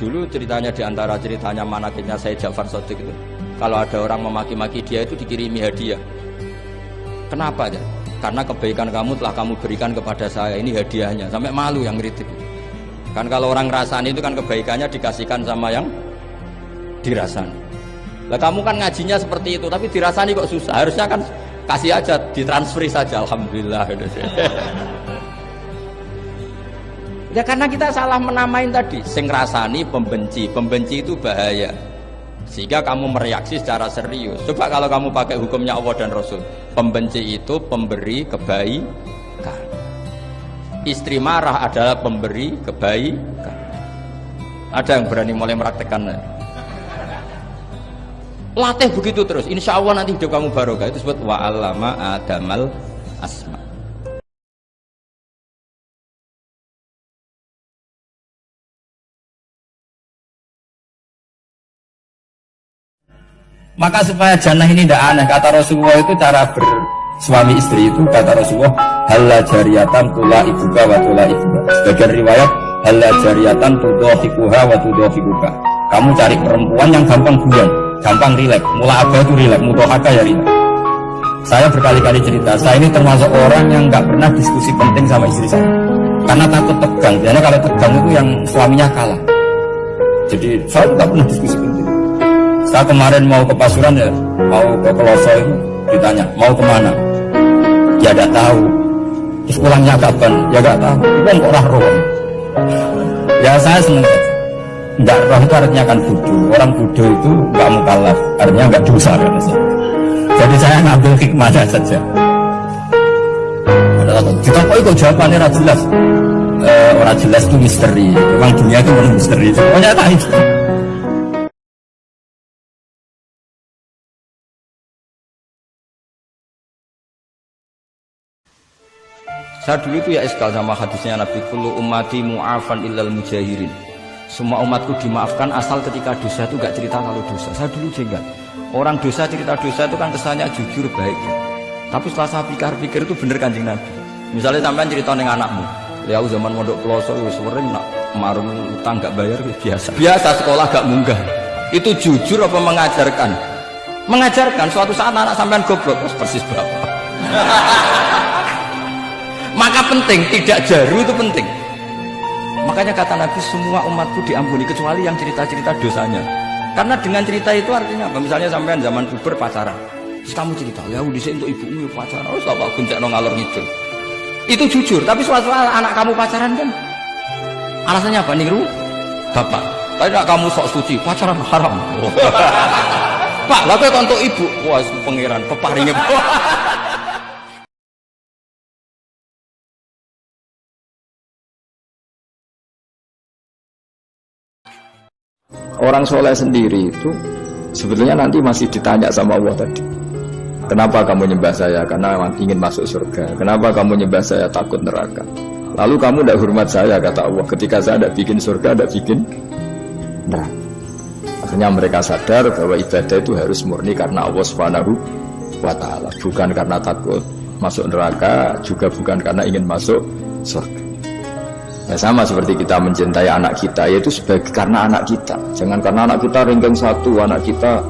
Dulu ceritanya diantara ceritanya manakibnya Sayyid Ja'far Shadiq itu, kalau ada orang memaki-maki dia itu dikirimi hadiah. Kenapa ya? Karena kebaikan kamu telah kamu berikan kepada saya, ini hadiahnya. Sampai malu yang ngeritik. Kan kalau orang ngerasani itu kan kebaikannya dikasihkan sama yang dirasani. Lah kamu kan ngajinya seperti itu, tapi dirasani kok susah. Harusnya kan kasih aja, ditransferi saja. Alhamdulillah. Ya karena kita salah menamain tadi, sing rasani pembenci, pembenci itu bahaya. Sehingga kamu mereaksi secara serius. Coba kalau kamu pakai hukumnya Allah dan Rasul, pembenci itu pemberi kebaikan. Istri marah adalah pemberi kebaikan. Ada yang berani mulai meraktekan? Latih begitu terus, insya Allah nanti hidup kamu barokah. Itu disebut wa'allama adamal asma. Maka supaya jannah ini tidak aneh, kata Rasulullah itu cara bersuami istri itu, kata Rasulullah, halla jariyatan tula ibuka wa tula ibuka. Sebagian riwayat, halla jariyatan tudofikuha wa tudofikuka. Kamu cari perempuan yang gampang bulan, gampang rileks. Mula apa itu rileks, mutohaka ya rileks. Saya berkali-kali cerita, saya ini termasuk orang yang nggak pernah diskusi penting sama istri saya, karena takut tegang. Karena kalau tegang itu yang suaminya kalah. Jadi saya nggak pernah diskusi penting. Saya kemarin mau ke Pasuruan ya, mau ke Peloso itu ditanya, mau kemana? Ya tidak tahu. Terus pulangnya kapan? Ya tidak tahu. Itu kok roh. Ya saya senang saja. Tidak roh itu artinya kan bodoh. Orang bodoh itu nggak mukallaf, artinya nggak dosa kan. Jadi saya ngambil hikmahnya saja. Ditakoki kok jawabannya ora jelas. Orang jelas itu misteri. Memang dunia itu penuh misteri. Pokoknya tak itu. Saya dulu itu ya iskal sama hadisnya Nabi, kullu ummati mu'afan illal mujahirin. Semua umatku dimaafkan asal ketika dosa itu gak cerita kalau dosa. Saya dulu jenggat. Orang dosa cerita dosa itu kan kesannya jujur baik. Tapi setelah saya pikir-pikir itu bener Kanjeng Nabi. Misalnya sampean cerita dengan anakmu, ya zaman mondok Peloso wis sering nak marung utang gak bayar biasa. Biasa sekolah gak munggah. Itu jujur apa mengajarkan? Mengajarkan. Suatu saat anak sampean goblok, persis bapak. Maka penting, tidak jaru itu penting. Makanya kata Nabi, semua umatku diampuni kecuali yang cerita-cerita dosanya. Karena dengan cerita itu artinya apa? Misalnya sampean zaman puber pacaran, terus kamu cerita, ya udah untuk ibumu pacaran, oh tak guncek no ngalor ngidul. Itu jujur, tapi suatu saat anak kamu pacaran kan, alasannya apa? Niru bapak. Tapi nak kamu sok suci, pacaran haram. Pak, lalu untuk ibu, wah pangeran peparingnya. Orang soleh sendiri itu sebetulnya nanti masih ditanya sama Allah tadi. Kenapa kamu nyembah saya? Karena ingin masuk surga. Kenapa kamu nyembah saya? Takut neraka. Lalu kamu tidak hormat saya, kata Allah. Ketika saya tidak bikin surga, tidak bikin neraka. Akhirnya mereka sadar bahwa ibadah itu harus murni karena Allah Subhanahu wa Ta'ala, bukan karena takut masuk neraka, juga bukan karena ingin masuk surga. Ya sama seperti kita mencintai anak kita, yaitu sebagai karena anak kita. Jangan karena anak kita ranking 1, anak kita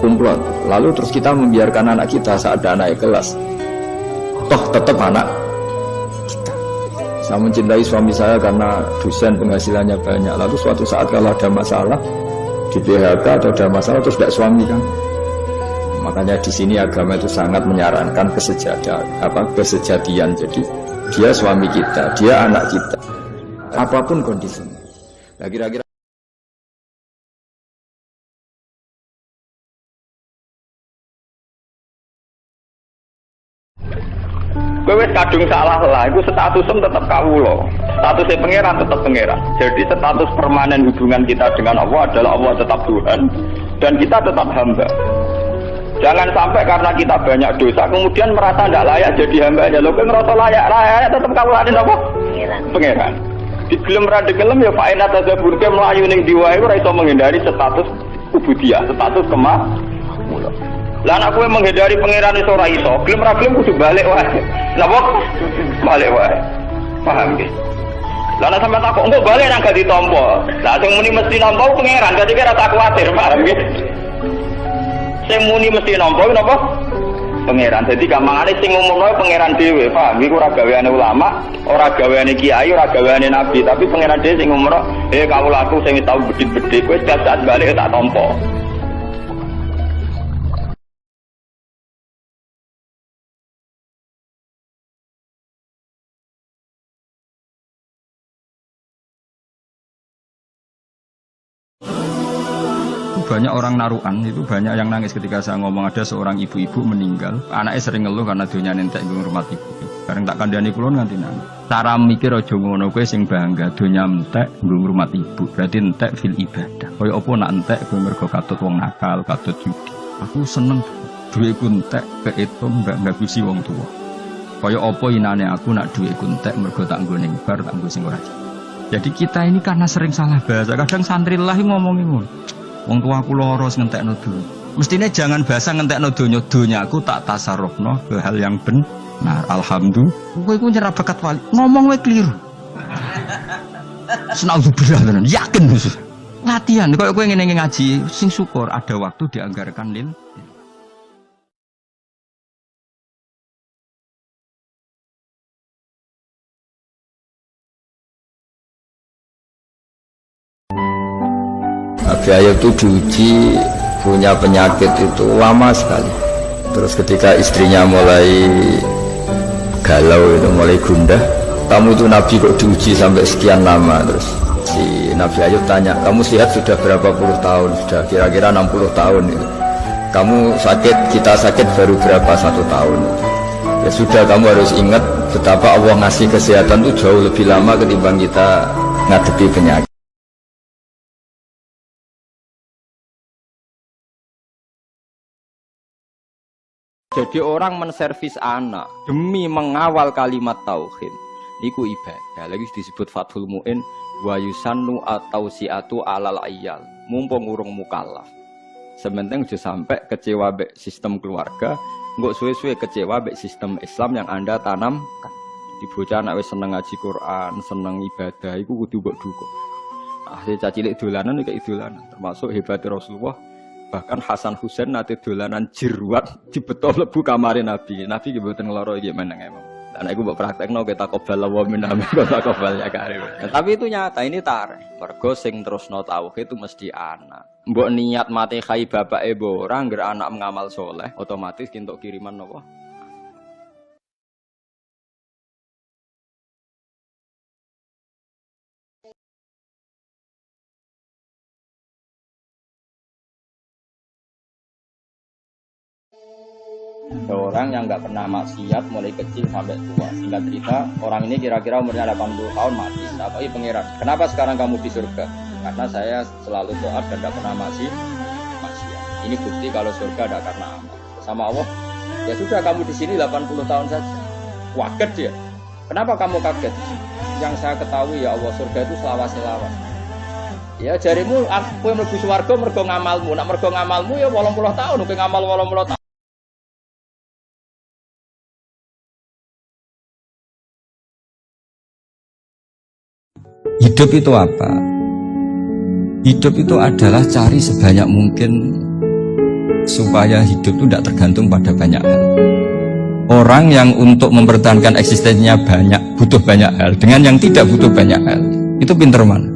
kumplot, lalu terus kita membiarkan anak kita saat ada anak kelas. Toh tetap anak kita. Saya mencintai suami saya karena dosen penghasilannya banyak. Lalu suatu saat kalau ada masalah di PHK atau ada masalah terus tidak suami kan. Makanya di sini agama itu sangat menyarankan kesejatian. Jadi dia suami kita, dia anak kita, apapun kondisinya. Nah kira-kira kowe kadung salah lah, itu statusem tetap kawula. Statusnya pangeran tetap pangeran. Jadi status permanen hubungan kita dengan Allah adalah Allah tetap Tuhan dan kita tetap hamba. Jangan sampai karena kita banyak dosa kemudian merasa tidak layak jadi hambanya. Loh, ngerasa layak tetap kawulane apa? Pangeran. Di gelem ra gelem ya fa'in atadzabur ke mlayu ning diwae ora iso menghindari status ubudiyah, status kemah. Lah nek kowe menghindari pangeran iso ora iso, gelem ra gelem kudu balik wae. Napa? Balik wae. Paham nggih? Lah nek sampean takok engko bali nang gak ditampa. Lah sing muni mesti nampa pangeran, dadi kira tak kuwatir, paham nggih? Sing muni mesti nampa napa? Pangeran. Dadi gampangane sing ngumumno pangeran dhewe, paham? Iku ora gaweane ulama, ora gaweane kiai, ora gaweane nabi, tapi pangeran dhewe sing ngumumno, kawulaku sing tau bedhit-bedhit kowe saat balik tak tampa. Banyak orang naruhan itu banyak yang nangis ketika saya ngomong ada seorang ibu-ibu meninggal, anaknya sering ngeluh karena dunia entek ngurmat ibu. Bareng tak kandhani kula nganti nangis. Cara mikir aja ngono kowe sing bangga dunia entek ngurmat ibu. Berarti entek fil ibadah. Kaya apa nak entek kowe mergo katut wong nakal, katut judi. Aku seneng dhuwitku entek keitung mbak ngapusi wong tua. Kaya apa inane aku nak dhuwitku entek mergo tak nggo ning bar tak nggo sing ora. Jadi kita ini karena sering salah bahasa. Kadang santri lah ngomongin ngono. Wong tua aku loro ngentekno donya. Mestine jangan bahasa ngentekno donya, donyaku tak tasarrufno ke hal yang benar. Alhamdulillah. Kowe iku nyerah bakat wali. Ngomong wae keliru. Senauzubillah tenan, yakin khusus. Latihan koyo kowe ngene ngaji, sing syukur ada waktu dianggarkan lil. Nabi Ayub itu diuji punya penyakit itu lama sekali. Terus ketika istrinya mulai galau itu mulai gundah, kamu itu Nabi kok diuji sampai sekian lama? Terus si Nabi Ayub tanya, kamu sehat sudah berapa puluh tahun? Sudah kira-kira 60 tahun itu. Kamu sakit, kita sakit baru berapa 1 tahun? Ya sudah, kamu harus ingat betapa Allah ngasih kesehatan itu jauh lebih lama ketimbang kita ngadepi penyakit. Jadi orang menservis anak demi mengawal kalimat tauhid niku ibadah. Lagi disebut Fathul Mu'in wa yusannu at-tausiatu alal ayyal. Mumpung urung mukallaf. Sementing aja sampai kecewa mbek sistem keluarga, engko suwe-suwe kecewa mbek sistem Islam yang Anda tanamkan. Di bocah anak wis seneng ngaji Quran, seneng ibadah iku kudu mbok dukung. Ahli cacilik dolanan iki idolanan, termasuk hebatnya Rasulullah. Bahkan Hasan Husain nate dolanan jeruat dibeto lebu kamare Nabi. Nabi ki mboten ngloro iki meneng emang. Lah iku mbok praktekno kita qabala wa minna kita qabal ya karim. Tapi itu nyata, ini tareh. Mergo sing terusno tauhid itu mesti anak. Mbok niat mati khai bapake ora ngger anak ngamal soleh, otomatis kintuk kiriman napa? Orang yang nggak pernah maksiat mulai kecil sampai tua. Singkat cerita, orang ini kira-kira umurnya 80 tahun mati. Apa ini pangeran? Kenapa sekarang kamu di surga? Karena saya selalu doa dan tidak pernah maksiat. Ini bukti kalau surga ada karena amal. Sama Allah, ya sudah kamu di sini 80 tahun saja. Kaget dia. Kenapa kamu kaget? Yang saya ketahui ya Allah, surga itu selawas-selawas. Ya jarimu aku yang mlebu swarga mergo ngamalmu. Nak mergo ngamalmu ya 80 tahun, kowe ngamal 80 tahun. Hidup itu apa? Hidup itu adalah cari sebanyak mungkin supaya hidup itu tidak tergantung pada banyak hal. Orang yang untuk mempertahankan eksistensinya banyak, butuh banyak hal, dengan yang tidak butuh banyak hal, itu pinter mana?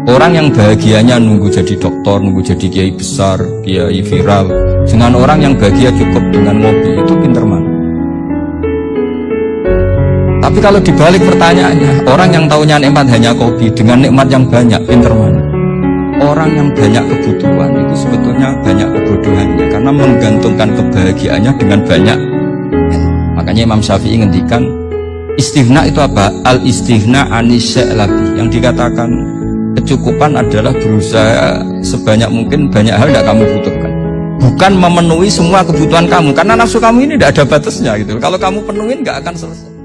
Orang yang bahagianya nunggu jadi dokter, nunggu jadi kiai besar, kiai viral, dengan orang yang bahagia cukup dengan ngopi, itu pinter mana? Tapi kalau dibalik pertanyaannya, orang yang taunya nikmat hanya kopi dengan nikmat yang banyak, pinter mana? Orang yang banyak kebutuhan itu sebetulnya banyak kebodohannya, karena menggantungkan kebahagiaannya dengan banyak. Makanya Imam Syafi'i ngendikan, istighna itu apa? Al istighna anisya labi. Yang dikatakan kecukupan adalah berusaha sebanyak mungkin banyak hal tidak kamu butuhkan. Bukan memenuhi semua kebutuhan kamu, karena nafsu kamu ini tidak ada batasnya gitu. Kalau kamu penuhin nggak akan selesai.